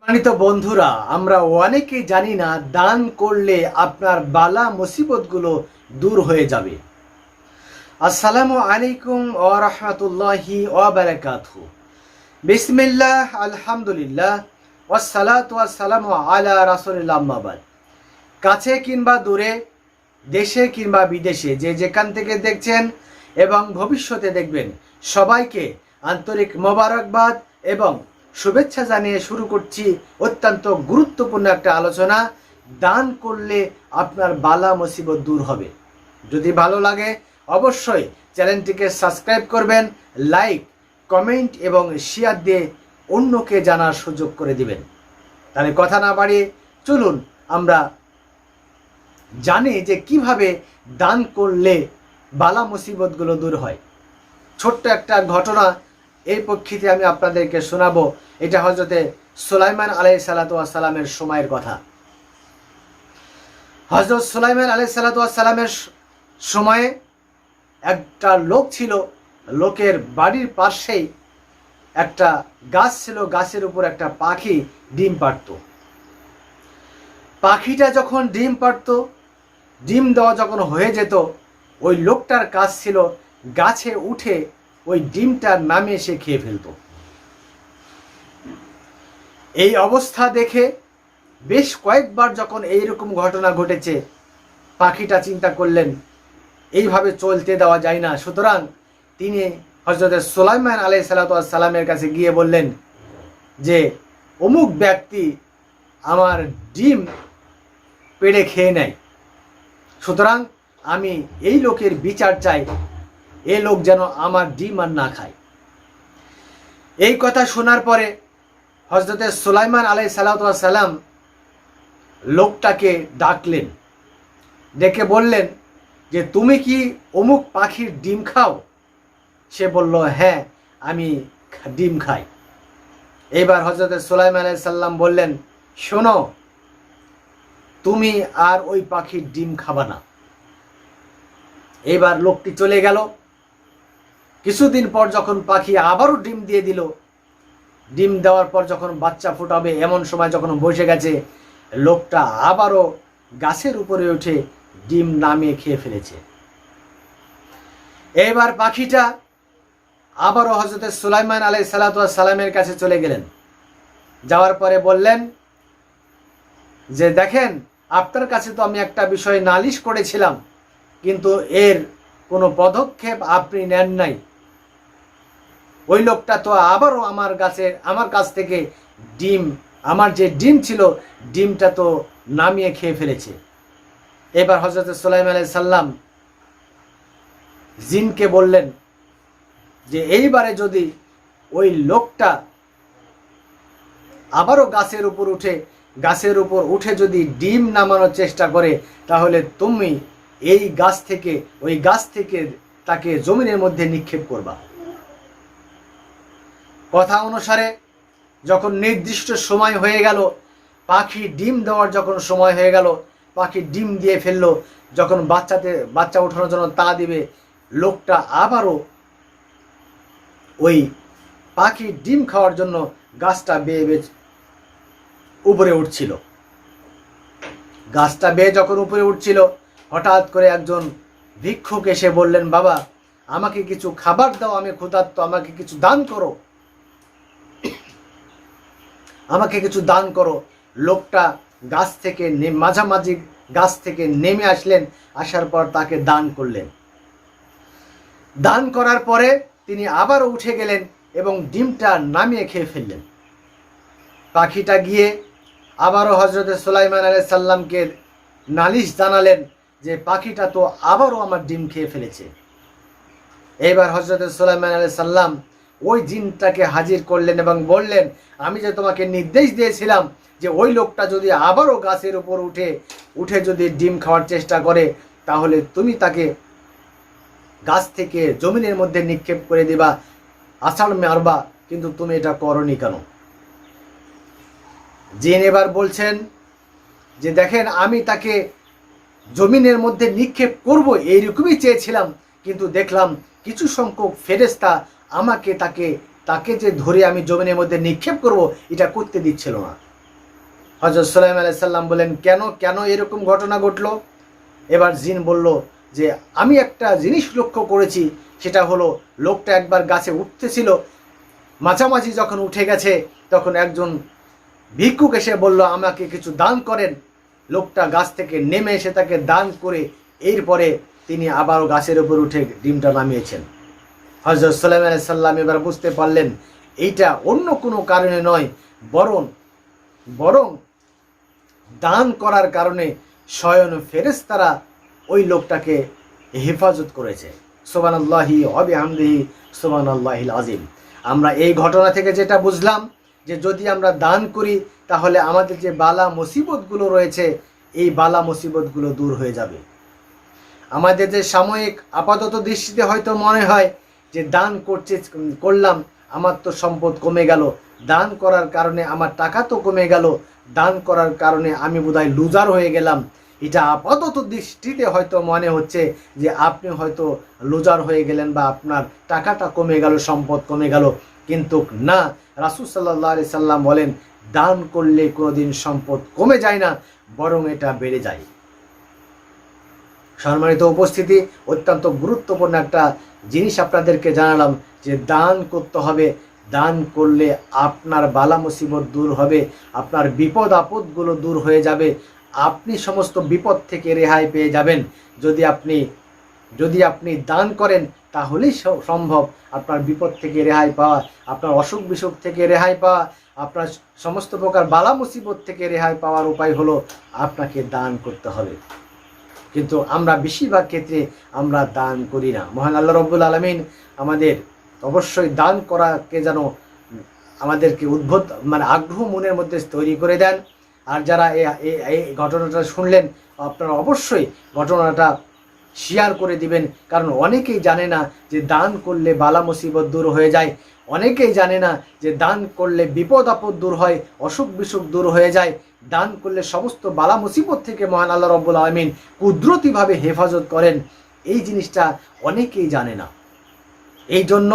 সম্মানিত বন্ধুরা, আমরা অনেকেই জানি না দান করলে আপনার বালা মুসিবতগুলো দূর হয়ে যাবে। আসসালামু আলাইকুম ওয়া রাহমাতুল্লাহি ওয়া বারাকাতুহু। বিসমিল্লাহ, আলহামদুলিল্লাহ, ওয়াসসালাতু ওয়াসসালামু আলা রাসূলিল্লাহ, আম্মা বাদ। কাছে কিংবা দূরে, দেশে কিংবা বিদেশে, যে যেখান থেকে দেখছেন এবং ভবিষ্যতে দেখবেন, সবাইকে আন্তরিক মোবারকবাদ এবং শুভেচ্ছা জানিয়ে শুরু করছি অত্যন্ত গুরুত্বপূর্ণ একটা আলোচনা। দান করলে আপনার বালা মুসিবত দূর হবে। যদি ভালো লাগে অবশ্যই চ্যানেলটিকে সাবস্ক্রাইব করবেন, লাইক, কমেন্ট এবং শেয়ার দিয়ে অন্যকে জানার সুযোগ করে দিবেন। তাহলে কথা না বাড়িয়ে চলুন আমরা জানি যে কিভাবে দান করলে বালা মুসিবতগুলো দূর হয়। ছোট্ট একটা ঘটনা এই পক্ষিতে আমি আপনাদেরকে শোনাবো। এটা হযরতে সুলাইমান আলাইহিসসালাতু ওয়াসসালামের সময়ের কথা। হযরত সুলাইমান আলাইহিসসালাতু ওয়াসসালামের সময়ে একটা লোক ছিল। লোকের বাড়ির পাশেই একটা গাছ ছিল, গাছের উপর একটা পাখি ডিম পাড়ত। পাখিটা যখন ডিম পাড়ত, ডিম দেওয়া যখন হয়ে যেত, ওই লোকটার কাজ ছিল গাছে উঠে ওই ডিমটা নামিয়ে সে খেয়ে ফেলত। এই অবস্থা দেখে বেশ কয়েকবার যখন এইরকম ঘটনা ঘটেছে, পাখিটা চিন্তা করলেন এইভাবে চলতে দেওয়া যায় না। সুতরাং তিনি হযরত সুলাইমান আলাইহিসসালাতু ওয়াসসালামের কাছে গিয়ে বললেন যে অমুক ব্যক্তি আমার ডিম পেড়ে খেয়ে নেয়, সুতরাং আমি এই লোকের বিচার চাই, এ লোক যেন আমার ডিম আর না খায়। এই কথা শোনার পরে হযরত সুলাইমান আলাইহিসসালাতু ওয়াসসালাম লোকটাকে ডাকলেন, ডেকে বললেন যে তুমি কি অমুক পাখির ডিম খাও? সে বলল, হ্যাঁ, আমি ডিম খাই। এবার হযরত সুলাইমান আলাইহিস সালাম বললেন, শোনো, তুমি আর ওই পাখির ডিম খাবা না। এবার লোকটি চলে গেল। কিছুদিন পর যখন পাখি আবারও ডিম দিয়ে দিল, ডিম দেওয়ার পর যখন বাচ্চা ফোটাবে এমন সময় যখন বসে গেছে, লোকটা আবারও গাছের উপরে উঠে ডিম নামিয়ে খেয়ে ফেলেছে। এবার পাখিটা আবারও হযরত সুলাইমান আলাইহিসসালাতু ওয়াসসালামের কাছে চলে গেলেন। যাওয়ার পরে বললেন যে দেখেন, আপনার কাছে তো আমি একটা বিষয় নালিশ করেছিলাম, কিন্তু এর কোনো পদক্ষেপ আপনি নেন নাই। ওই লোকটা তো আবারও আমার কাছ থেকে ডিম, আমার যে ডিম ছিল, ডিমটা তো নামিয়ে খেয়ে ফেলেছে। এবার হযরত সুলাইমান আলাইহিস সালাম জিনকে বললেন যে এইবারে যদি ওই লোকটা আবারও গাছের উপর উঠে যদি ডিম নামানোর চেষ্টা করে, তাহলে তুমি ওই গাছ থেকে তাকে জমিনের মধ্যে নিক্ষেপ করবা। কথা অনুসারে যখন নির্দিষ্ট সময় হয়ে গেল, পাখি ডিম দেওয়ার যখন সময় হয়ে গেল, পাখি ডিম দিয়ে ফেললো। যখন বাচ্চা ওঠানোর জন্য তা দিবে, লোকটা আবারও ওই পাখি ডিম খাওয়ার জন্য গাছটা বেয়ে উপরে উঠছিল। গাছটা বেয়ে যখন উপরে উঠছিল, হঠাৎ করে একজন ভিক্ষুক এসে বললেন, বাবা, আমাকে কিছু খাবার দাও, আমি ক্ষুধার্ত, আমাকে কিছু দান করো, আমাকে কিছু দান করো। লোকটা মাঝামাঝি গাছ থেকে নেমে আসলেন। আসার পর তাকে দান করলেন। দান করার পরে তিনি আবারও উঠে গেলেন এবং ডিমটা নামিয়ে খেয়ে ফেললেন। পাখিটা গিয়ে আবারও হযরত সুলাইমান আলাইহিস সালামকে নালিশ জানালেন যে পাখিটা তো আবারও আমার ডিম খেয়ে ফেলেছে। এবার হযরত সুলাইমান আলাইহিস সালাম ওই জিনটাকে হাজির করলেন এবং বললেন, আমি যে তোমাকে নির্দেশ দিয়েছিলাম যে ওই লোকটা যদি আবারও গাছের উপর উঠে যদি ডিম খাওয়ার চেষ্টা করে, তাহলে তুমি তাকে গাছ থেকে জমিনের মধ্যে নিক্ষেপ করে দিবা, আছাড় মারবা, কিন্তু তুমি এটা করনি কেন? জিন এবার বলছেন যে দেখেন, আমি তাকে জমিনের মধ্যে নিক্ষেপ করব এইরকমই চেয়েছিলাম, কিন্তু দেখলাম কিছু সংখ্যক ফেরেশতা আমাকে তাকে যে ধরে আমি জমিনের মধ্যে নিক্ষেপ করব, এটা করতে দিচ্ছিল না। হযরত সুলাইমান আলাইহিস সালাম বলেন, কেন কেন এরকম ঘটনা ঘটলো? এবার জিন বলল যে আমি একটা জিনিস লক্ষ্য করেছি, সেটা হলো লোকটা একবার গাছে উঠতেছিল, মাঝামাঝি যখন উঠে গেছে তখন একজন ভিক্ষুক এসে বলল আমাকে কিছু দান করেন। লোকটা গাছ থেকে নেমে এসে তাকে দান করে এরপরে তিনি আবারও গাছের উপর উঠে ডিমটা নামিয়েছেন। হযরত সুলাইমান আলাইহিস সালাম এবার বুঝতে পারলেন এইটা অন্য কোনো কারণে নয়, বরং দান করার কারণে স্বয়ং ফেরেশতারা ওই লোকটাকে হেফাজত করেছে। সুবহানাল্লাহি ওয়া বিহামদিহি সুবহানাল্লাহিল আযীম। আমরা এই ঘটনা থেকে যেটা বুঝলাম যে যদি আমরা দান করি তাহলে আমাদের যে বালা মুসিবতগুলো রয়েছে এই বালা মুসিবতগুলো দূর হয়ে যাবে। আমাদের যে সাময়িক আপাতত দৃষ্টিতে হয়তো মনে হয় যে দান করলাম, আমার তো সম্পদ কমে গেল, দান করার কারণে আমার টাকা তো কমে গেল, দান করার কারণে আমি বোধহয় লুজার হয়ে গেলাম। এটা আপাতত দৃষ্টিতে হয়তো মনে হচ্ছে যে আপনি হয়তো লুজার হয়ে গেলেন বা আপনার টাকাটা কমে গেল, সম্পদ কমে গেল, কিন্তু না, রাসূল সাল্লাল্লাহু আলাইহি সাল্লাম বলেন দান করলে কোনোদিন সম্পদ কমে যায় না, বরং এটা বেড়ে যায়। সম্মানিত উপস্থিতি, অত্যন্ত গুরুত্বপূর্ণ একটা জিনিস আপনাদেরকে জানালাম যে দান করতে হবে। দান করলে আপনার বালা মুসিবত দূর হবে, আপনার বিপদ আপদগুলো দূর হয়ে যাবে, আপনি সমস্ত বিপদ থেকে রেহাই পেয়ে যাবেন। যদি আপনি দান করেন তাহলেই সম্ভব আপনার বিপদ থেকে রেহাই পাওয়া, আপনার অসুখ বিসুখ থেকে রেহাই পাওয়া, আপনার সমস্ত প্রকার বালা মুসিবত থেকে রেহাই পাওয়ার উপায় হলো আপনাকে দান করতে হবে। কিন্তু আমরা বেশিরভাগ ক্ষেত্রে আমরা দান করি না। মহান আল্লাহ রাব্বুল আলামিন আমাদের অবশ্যই দান করাকে যেন আমাদেরকে আগ্রহ মনের মধ্যে তৈরি করে দেন। আর যারা এই ঘটনাটা শুনলেন আপনারা অবশ্যই ঘটনাটা শেয়ার করে দিবেন, কারণ অনেকেই জানে না যে দান করলে বালা মুসিবত দূর হয়ে যায়, অনেকেই জানে না যে দান করলে বিপদ আপদ দূর হয়, অসুখ বিসুখ দূর হয়ে যায়, দান করলে সমস্ত বালা মুসিবত থেকে মহান আল্লাহ রাব্বুল আলামিন কুদরতিভাবে হেফাজত করেন। এই জিনিসটা অনেকেই জানে না। এই জন্য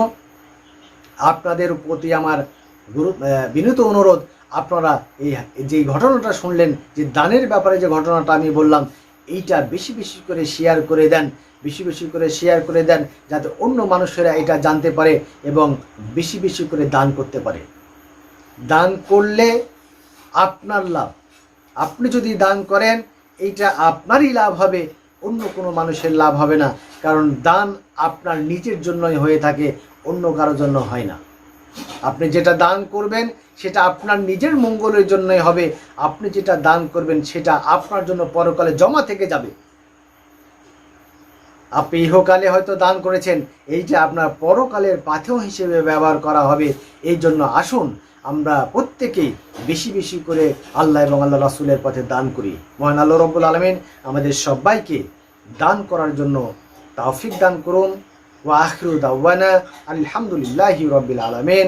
আপনাদের প্রতি আমার বিনীত অনুরোধ, আপনারা এই যে ঘটনাটা শুনলেন, যে দানের ব্যাপারে যে ঘটনাটা আমি বললাম, এইটা বেশি বেশি করে শেয়ার করে দেন, বেশি বেশি করে শেয়ার করে দেন, যাতে অন্য মানুষেরা এটা জানতে পারে এবং বেশি বেশি করে দান করতে পারে। দান করলে আপনার লাভ, আপনি যদি দান করেন এইটা আপনারই লাভ হবে, অন্য কোনো মানুষের লাভ হবে না, কারণ দান আপনার নিজের জন্যই হয়ে থাকে, অন্য কারোর জন্য হয় না। আপনি যেটা দান করবেন সেটা আপনার নিজের মঙ্গলের জন্যই হবে, আপনি যেটা দান করবেন সেটা আপনার জন্য পরকালে জমা থেকে যাবে। আপনি ইহকালে হয়তো দান করেছেন, এইটা আপনার পরকালের পাথেয় হিসেবে ব্যবহার করা হবে। এই জন্য আসুন আমরা প্রত্যেকেই বেশি বেশি করে আল্লাহ এবং আল্লাহ রাসূলের পথে দান করি। মহান আল্লাহ রাব্বুল আলামিন আমাদের সবাইকে দান করার জন্য তৌফিক দান করুন। ওয়া আখিরু দাওয়ানা আলহামদুলিল্লাহি রাব্বিল আলামিন।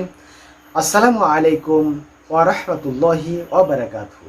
আসসালামু আলাইকুম ওয়া রাহমাতুল্লাহি ওয়া বারাকাতুহু।